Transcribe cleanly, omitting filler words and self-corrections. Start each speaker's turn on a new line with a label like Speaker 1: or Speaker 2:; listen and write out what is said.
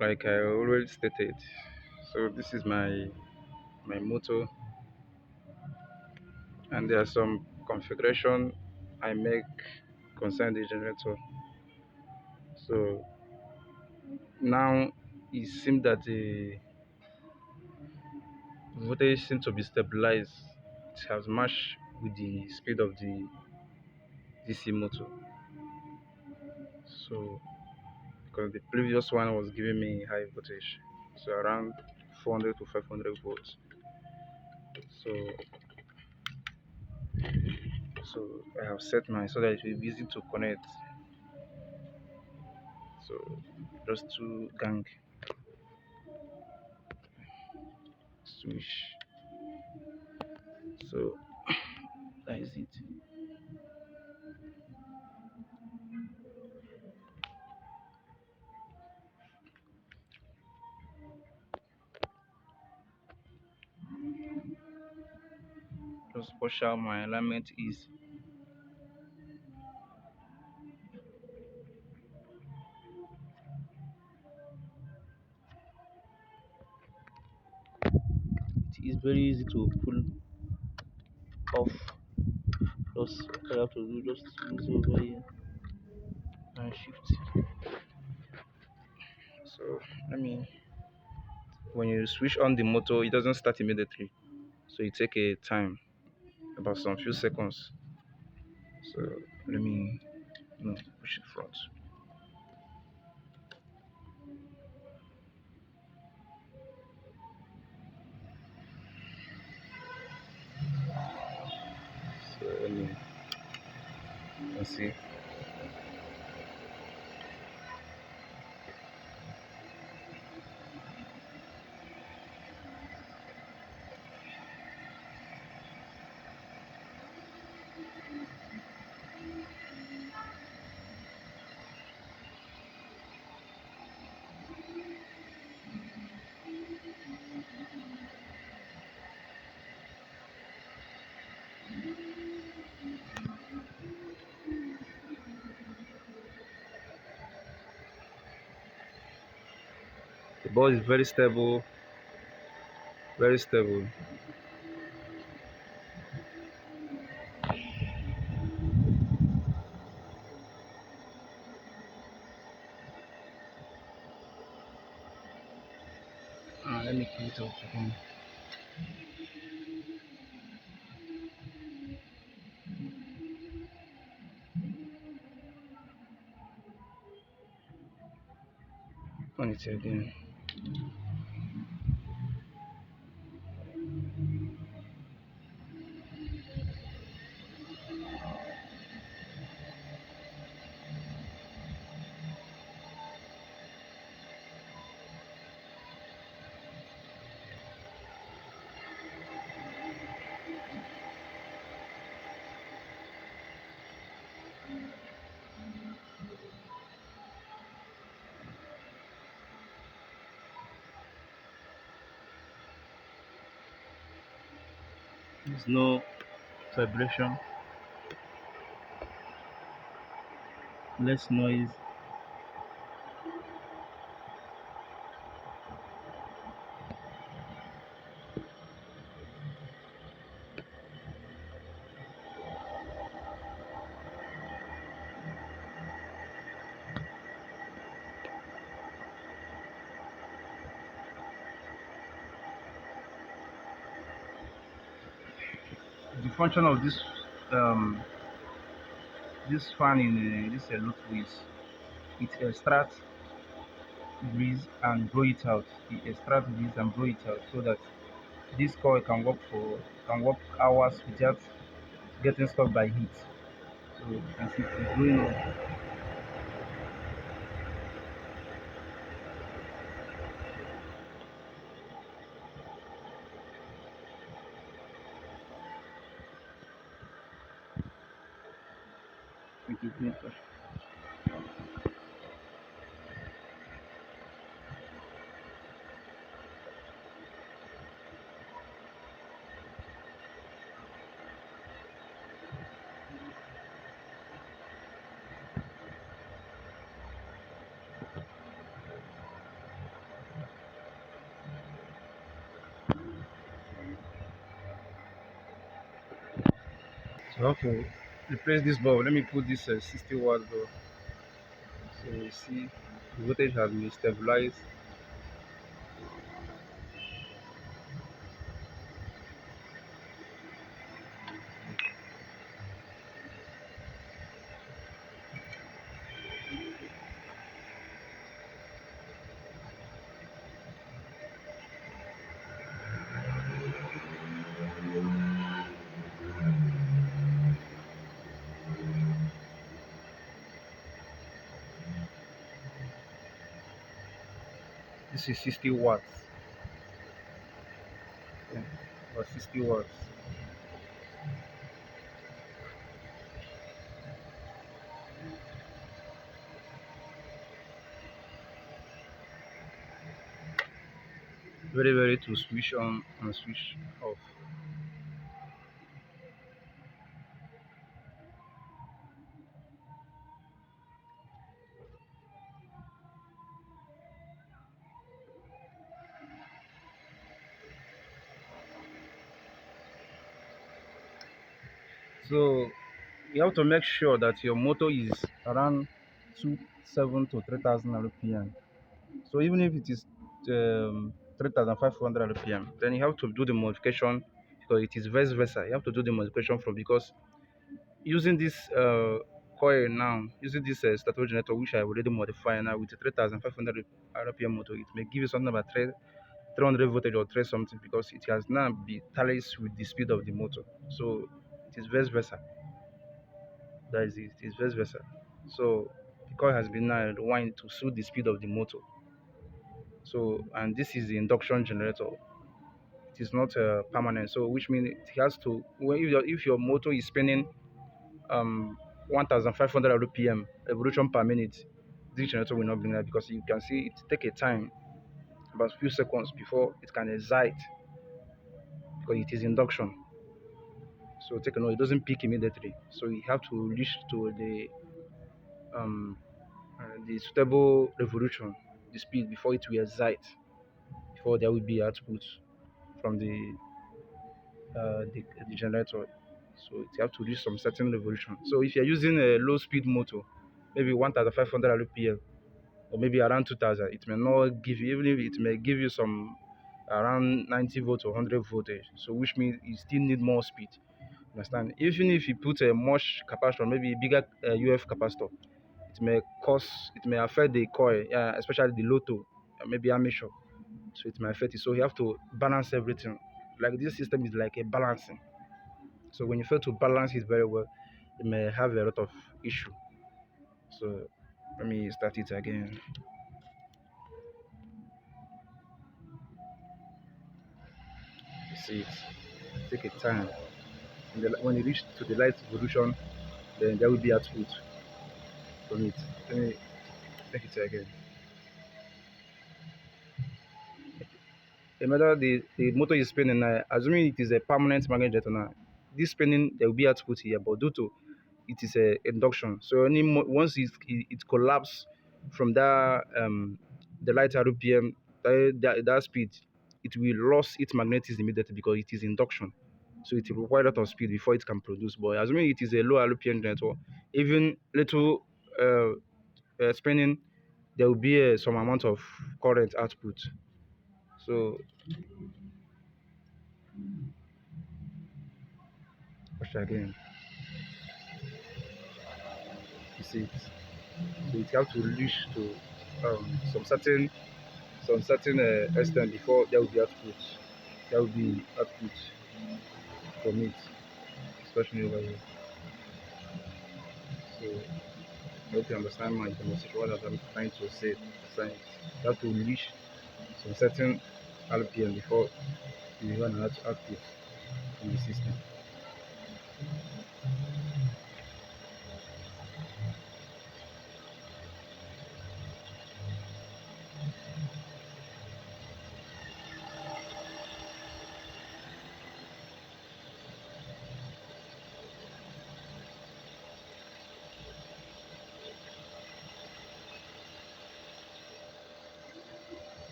Speaker 1: like I already stated, so this is my motto, and there are some configuration I make concerning the generator. So now it seems that the voltage seems to be stabilized. It has matched with the speed of the DC motor. So because the previous one was giving me high voltage, so around 400 to 500 volts. So I have set mine so that it will be easy to connect. So just to gang switch. So that is it. Just push out my alignment is. It is very easy to pull off. Just what I have to do, just use over here and shift. So let me. When you switch on the motor, it doesn't start immediately. So it take a time, about some few seconds. So let me push it front. So let's see. The ball is very stable, very stable. Let me pull it off again. On it again. There's no vibration, less noise. The function of um, this fan in this loop is it extracts breeze and blow it out. It extracts breeze and blow it out so that this coil can work hours without getting stuck by heat. So you can see it's blowing up. Thank you. So okay, replace this bulb. Let me put this 60 watt bulb. So you see the voltage has been stabilized. This is 60 watts. Yeah, about 60 watts. Very very to switch on and switch off. So you have to make sure that your motor is around 27 to 3000 rpm. So even if it is 3500 rpm, then you have to do the modification because it is vice versa. You have to do the modification from because using this coil now, using this stator generator which I already modified now with a 3500 rpm motor, it may give you something about 300 voltage or 3 something because it has now be tallies with the speed of the motor. So it is vice versa. That is it. It is vice versa. So the coil has been now rewind to suit the speed of the motor. So and this is the induction generator. It is not permanent. So which means it has to when if your motor is spinning 1500 rpm revolution per minute, this generator will not bring that because you can see it take a time about few seconds before it can excite because it is induction. So take a note, it doesn't peak immediately. So you have to reach to um the suitable revolution, the speed before it will excite, before there will be output from the generator. So it have to reach some certain revolution. So if you're using a low speed motor, maybe 1500 rpm or maybe around 2000, it may not give you, even if it may give you some around 90 volts or 100 voltage. So which means you still need more speed. Understand? Even if you put a much capacitor, maybe a bigger UF capacitor, it may affect the coil, especially the lotto, maybe armature. So it may affect it. So you have to balance everything. Like this system is like a balancing. So when you fail to balance it very well, it may have a lot of issue. So let me start it again. You see it. Take a time. When you reach to the light evolution, then there will be output from it. Let me take it again. Remember the motor is spinning now. Assuming it is a permanent magnet generator now, this spinning there will be output here, but due to it is a induction, so once it collapse from that the light RPM that speed, it will lose its magnetism immediately because it is induction. So it will require a lot of speed before it can produce. But assuming it is a low RPM generator, even little uh, spinning, there will be some amount of current output. So watch again. You see it. So it have to reach to some certain extent before there will be output. There will be output from it, especially over here. So I hope you understand my demonstration. What I'm trying to say. Science. You have to reach some certain RPM before you run an output from the system.